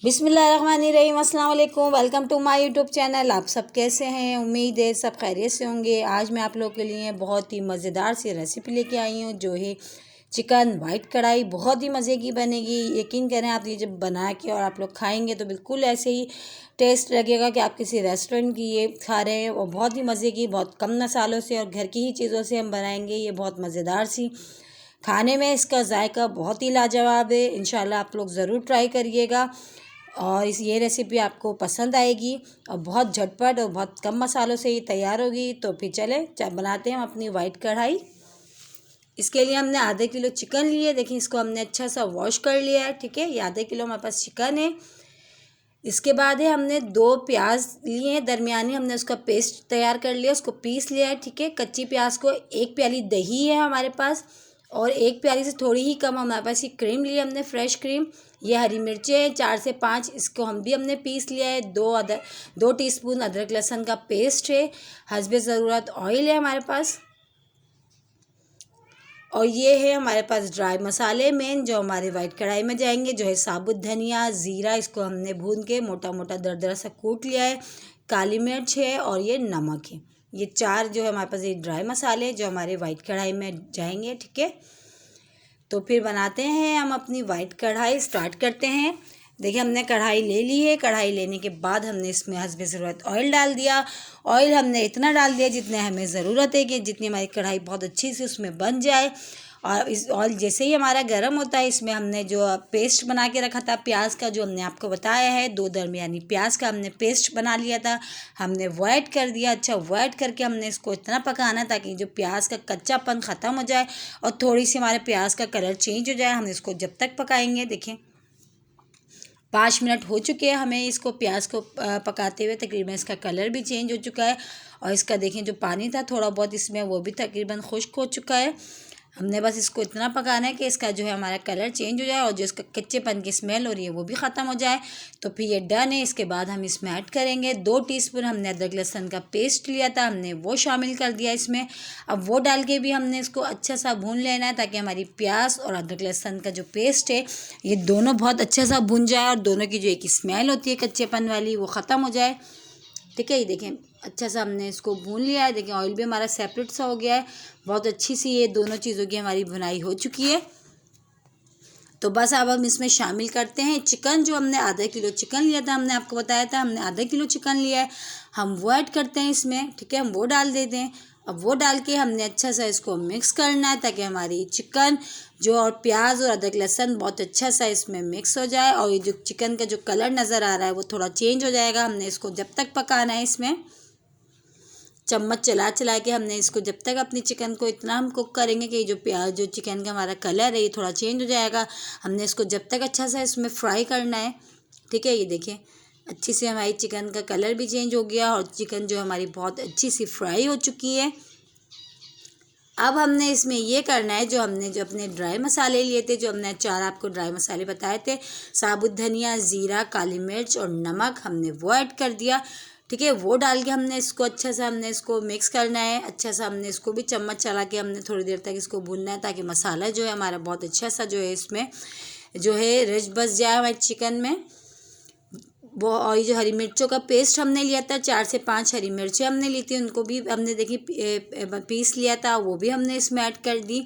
बिस्मिल्लाहिर्रहमानिर्रहीम, अस्सलाम वालेकुम। Welcome to my YouTube channel. आप सब कैसे हैं? उम्मीद है सब खैरियत से होंगे। आज मैं आप लोगों के लिए बहुत ही मज़ेदार सी रेसिपी लेके आई हूँ, जो है चिकन वाइट कढ़ाई। बहुत ही मज़े की बनेगी। यकीन करें, आप ये जब बना के और आप लोग खाएंगे तो बिल्कुल ऐसे ही टेस्ट लगेगा कि आप किसी रेस्टोरेंट की ये खा रहे हैं। और बहुत ही मज़े की, बहुत कम मसालों से और घर की ही चीज़ों से हम बनाएंगे। ये बहुत मज़ेदार सी, खाने में इसका जायका बहुत ही लाजवाब है। इंशाल्लाह आप लोग ज़रूर ट्राई करिएगा और ये रेसिपी आपको पसंद आएगी और बहुत झटपट और बहुत कम मसालों से ये तैयार होगी। तो फिर चले बनाते हैं हम अपनी वाइट कढ़ाई। इसके लिए हमने आधे किलो चिकन लिए। देखिए, इसको हमने अच्छा सा वॉश कर लिया है। ठीक है, ये आधे किलो हमारे पास चिकन है। इसके बाद है हमने 2 प्याज लिए हैं दरमियानी, हमने उसका पेस्ट तैयार कर लिया, उसको पीस लिया है। ठीक है, कच्ची प्याज को, 1 प्याली दही है हमारे पास और 1 प्याली से थोड़ी ही कम हमारे पास ये क्रीम ली है हमने, फ्रेश क्रीम। ये हरी मिर्चें हैं 4 से 5, इसको हम भी हमने पीस लिया है। 2 टीस्पून अदरक लहसुन का पेस्ट है। हस्बे ज़रूरत ऑयल है हमारे पास। और ये है हमारे पास ड्राई मसाले मेन, जो हमारे वाइट कढ़ाई में जाएंगे, जो है साबुत धनिया, ज़ीरा, इसको हमने भून के मोटा मोटा दरदरा सा कूट लिया है। काली मिर्च है और ये नमक है। ये 4 जो है हमारे पास ये ड्राई मसाले जो हमारे वाइट कढ़ाई में जाएंगे। ठीक है, तो फिर बनाते हैं हम अपनी वाइट कढ़ाई, स्टार्ट करते हैं। देखिए, हमने कढ़ाई ले ली है। कढ़ाई लेने के बाद हमने इसमें हस्बे ज़रूरत ऑयल डाल दिया। ऑयल हमने इतना डाल दिया जितने हमें ज़रूरत है, कि जितनी हमारी कढ़ाई बहुत अच्छी से उसमें बन जाए। और इस ऑयल जैसे ही हमारा गर्म होता है, इसमें हमने जो पेस्ट बना के रखा था प्याज का, जो हमने आपको बताया है, 2 दरमियानी प्याज का हमने पेस्ट बना लिया था, हमने वो ऐड कर दिया। अच्छा, वो ऐड करके हमने इसको इतना पकाना ताकि जो प्याज का कच्चापन ख़त्म हो जाए और थोड़ी सी हमारे प्याज का कलर चेंज हो जाए। हम इसको जब तक पकाएंगे, देखें 5 मिनट हो चुके हैं हमें इसको, प्याज को पकाते हुए। तकरीबन इसका कलर भी चेंज हो चुका है और इसका देखें जो पानी था थोड़ा बहुत इसमें, वो भी तकरीबन खुश्क हो चुका है। हमने बस इसको इतना पकाना है कि इसका जो है हमारा कलर चेंज हो जाए और जो इसका कच्चेपन की स्मेल हो रही है वो भी ख़त्म हो जाए। तो फिर ये डन है। इसके बाद हम इसमें ऐड करेंगे 2 टीस्पून हमने अदरक लहसुन का पेस्ट लिया था, हमने वो शामिल कर दिया इसमें। अब वो डाल के भी हमने इसको अच्छा सा भून लेना है ताकि हमारी प्याज और अदरक लहसुन का जो पेस्ट है ये दोनों बहुत अच्छा सा भुन जाए और दोनों की जो एक स्मेल होती है कच्चेपन वाली, वो ख़त्म हो जाए। ठीक है, ये देखें अच्छा सा हमने इसको भून लिया है। देखें ऑयल भी हमारा सेपरेट सा हो गया है। बहुत अच्छी सी ये दोनों चीज़ों की हमारी भुनाई हो चुकी है। तो बस अब हम इसमें शामिल करते हैं चिकन। जो हमने आधा किलो चिकन लिया था, हमने आपको बताया था हमने आधा किलो चिकन लिया है, हम वो ऐड करते हैं इसमें। ठीक है, हम वो डाल देते हैं। अब वो डाल के हमने अच्छा सा इसको मिक्स करना है ताकि हमारी चिकन जो और प्याज और अदरक लहसुन बहुत अच्छा सा इसमें मिक्स हो जाए और ये जो चिकन का जो कलर नज़र आ रहा है वो थोड़ा चेंज हो जाएगा। हमने इसको जब तक पकाना है, इसमें चम्मच चला चला के हमने इसको जब तक अपनी चिकन को इतना हम कुक करेंगे कि जो प्याज जो चिकन का हमारा कलर है ये थोड़ा चेंज हो जाएगा। हमने इसको जब तक अच्छा सा इसमें फ्राई करना है। ठीक है, ये देखिए अच्छी से हमारी चिकन का कलर भी चेंज हो गया और चिकन जो हमारी बहुत अच्छी सी फ्राई हो चुकी है। अब हमने इसमें ये करना है, जो हमने जो अपने ड्राई मसाले लिए थे, जो हमने 4 आपको ड्राई मसाले बताए थे, साबुत धनिया, ज़ीरा, काली मिर्च और नमक, हमने वो ऐड कर दिया। ठीक है, वो डाल के हमने इसको अच्छा सा हमने इसको मिक्स करना है। अच्छा सा हमने इसको भी चम्मच चला के हमने थोड़ी देर तक इसको भूनना है ताकि मसाला जो है हमारा बहुत अच्छा सा जो है इसमें जो है रच बस जाए हमारे चिकन में वो। और ये जो हरी मिर्चों का पेस्ट हमने लिया था, 4 से 5 हरी मिर्चें हमने ली थी, उनको भी हमने देखी पीस लिया था, वो भी हमने इसमें ऐड कर दी।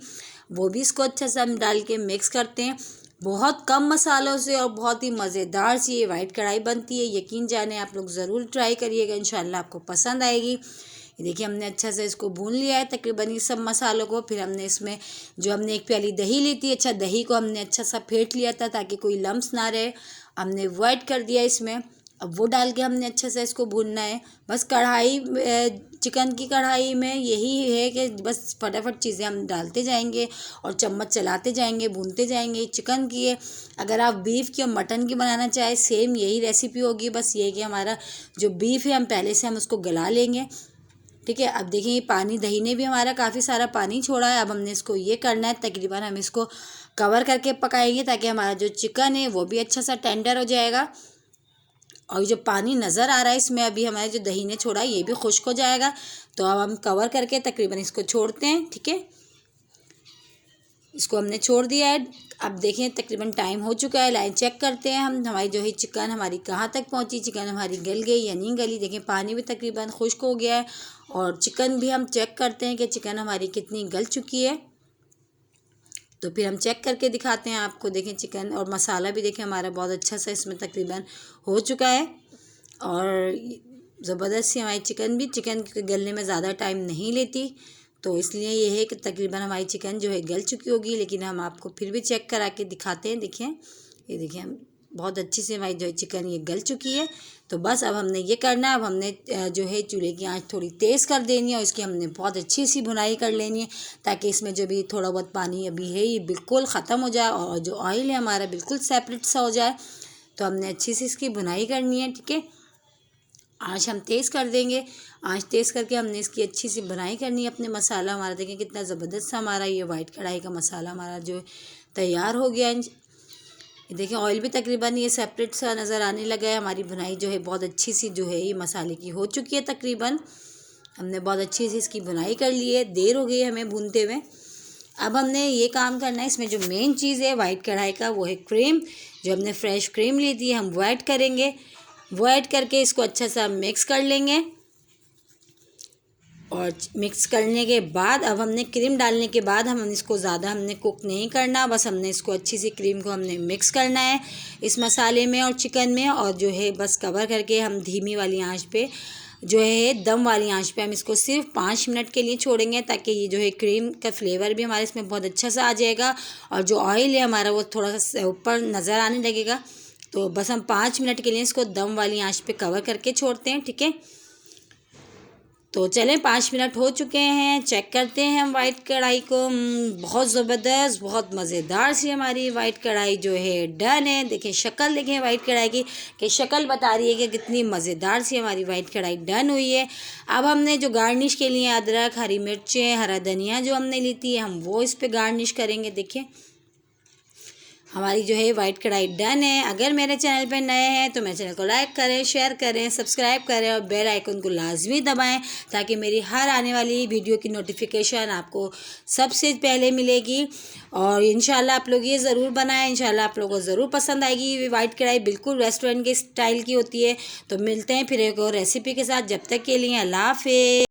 वो भी इसको अच्छा सा हम डाल के मिक्स करते हैं। बहुत कम मसालों से और बहुत ही मज़ेदार सी ये वाइट कढ़ाई बनती है। यकीन जाने आप लोग ज़रूर ट्राई करिएगा, इंशाल्लाह आपको पसंद आएगी। ये देखिए हमने अच्छा से इसको भून लिया है तकरीबन ये सब मसालों को। फिर हमने इसमें जो हमने 1 प्याली दही ली थी, अच्छा दही को हमने अच्छा सा फेंट लिया था ताकि कोई लम्स ना रहे, हमने वो ऐड कर दिया इसमें। अब वो डाल के हमने अच्छे से इसको भूनना है। बस कढ़ाई चिकन की कढ़ाई में यही है कि बस फटाफट चीज़ें हम डालते जाएंगे और चम्मच चलाते जाएंगे, भूनते जाएंगे। चिकन की है, अगर आप बीफ की और मटन की बनाना चाहें सेम यही रेसिपी होगी। बस ये कि हमारा जो बीफ है हम पहले से हम उसको गला लेंगे। ठीक है, अब देखिए पानी, दही ने भी हमारा काफ़ी सारा पानी छोड़ा है। अब हमने इसको ये करना है, तकरीबन हम इसको कवर करके पकाएंगे ताकि हमारा जो चिकन है वो भी अच्छा सा टेंडर हो जाएगा और जो पानी नज़र आ रहा है इसमें अभी हमारे जो दही ने छोड़ा ये भी खुश्क हो जाएगा। तो अब हम कवर करके तकरीबन इसको छोड़ते हैं। ठीक है, इसको हमने छोड़ दिया है। अब देखें तकरीबन टाइम हो चुका है, लाइन चेक करते हैं हम हमारी जो है चिकन हमारी कहाँ तक पहुँची, चिकन हमारी गल गई या नहीं गली। देखें पानी भी तकरीबन खुश्क हो गया है और चिकन भी हम चेक करते हैं कि चिकन हमारी कितनी गल चुकी है। तो फिर हम चेक करके दिखाते हैं आपको। देखें चिकन और मसाला भी देखें हमारा बहुत अच्छा सा इसमें तकरीबन हो चुका है और ज़बरदस्त सी हमारी चिकन के गलने में ज़्यादा टाइम नहीं लेती, तो इसलिए ये है कि तकरीबन हमारी चिकन जो है गल चुकी होगी। लेकिन हम आपको फिर भी चेक करा के दिखाते हैं। देखिए ये देखिए हम बहुत अच्छी से हमारी जो है चिकन ये गल चुकी है। तो बस अब हमने ये करना है, अब हमने जो है चूल्हे की आंच थोड़ी तेज़ कर देनी है और इसकी हमने बहुत अच्छी सी भुनाई कर लेनी है ताकि इसमें जो भी थोड़ा बहुत पानी अभी है ये बिल्कुल ख़त्म हो जाए और जो ऑयल है हमारा बिल्कुल सेपरेट सा हो जाए। तो हमने अच्छी सी इसकी भुनाई करनी है, ठीक है। आँच हम तेज़ कर देंगे, आँच तेज़ करके हमने इसकी अच्छी सी भुनाई करनी है। अपने मसाला हमारा देखें कितना ज़बरदस्त सा हमारा ये वाइट कढ़ाई का मसाला हमारा जो तैयार हो गया। देखिए ऑयल भी तकरीबन ये सेपरेट सा नज़र आने लगा है। हमारी भुनाई जो है बहुत अच्छी सी जो है ये मसाले की हो चुकी है। तकरीबन हमने बहुत अच्छी सी इसकी भुनाई कर ली है, देर हो गई है हमें भूनते हुए। अब हमने ये काम करना है, इसमें जो मेन चीज़ है वाइट कढ़ाई का वो है क्रीम। जो हमने फ्रेश क्रीम ली थी हम वो ऐड करेंगे, वो ऐड करके इसको अच्छा सा मिक्स कर लेंगे। और मिक्स करने के बाद अब हमने क्रीम डालने के बाद हम इसको ज़्यादा हमने कुक नहीं करना, बस हमने इसको अच्छी सी क्रीम को हमने मिक्स करना है इस मसाले में और चिकन में। और जो है बस कवर करके हम धीमी वाली आंच पे जो है दम वाली आंच पे हम इसको सिर्फ 5 मिनट के लिए छोड़ेंगे ताकि ये जो है क्रीम का फ्लेवर भी हमारे इसमें बहुत अच्छा सा आ जाएगा और जो ऑयल है हमारा वो थोड़ा सा ऊपर नज़र आने लगेगा। तो बस हम 5 मिनट के लिए इसको दम वाली आंच पे कवर करके छोड़ते हैं, ठीक है। तो चलें 5 मिनट हो चुके हैं, चेक करते हैं हम वाइट कढ़ाई को। बहुत ज़बरदस्त बहुत मज़ेदार सी हमारी वाइट कढ़ाई जो है डन है। देखें शक्ल देखें वाइट कढ़ाई की कि शक्ल बता रही है कि कितनी मज़ेदार सी हमारी वाइट कढ़ाई डन हुई है। अब हमने जो गार्निश के लिए अदरक, हरी मिर्चें, हरा धनिया जो हमने ली थी हम वो इस पर गार्निश करेंगे। देखिए हमारी जो है वाइट कढ़ाई डन है। अगर मेरे चैनल पर नए हैं तो मेरे चैनल को लाइक करें, शेयर करें, सब्सक्राइब करें और बेल आइकन को लाजमी दबाएं ताकि मेरी हर आने वाली वीडियो की नोटिफिकेशन आपको सबसे पहले मिलेगी। और इंशाल्लाह आप लोग ये ज़रूर बनाएं, इंशाल्लाह आप लोगों को ज़रूर पसंद आएगी। ये वाइट कढ़ाई बिल्कुल रेस्टोरेंट के स्टाइल की होती है। तो मिलते हैं फिर एक और रेसिपी के साथ, जब तक के लिए अल्लाह हाफ़िज़।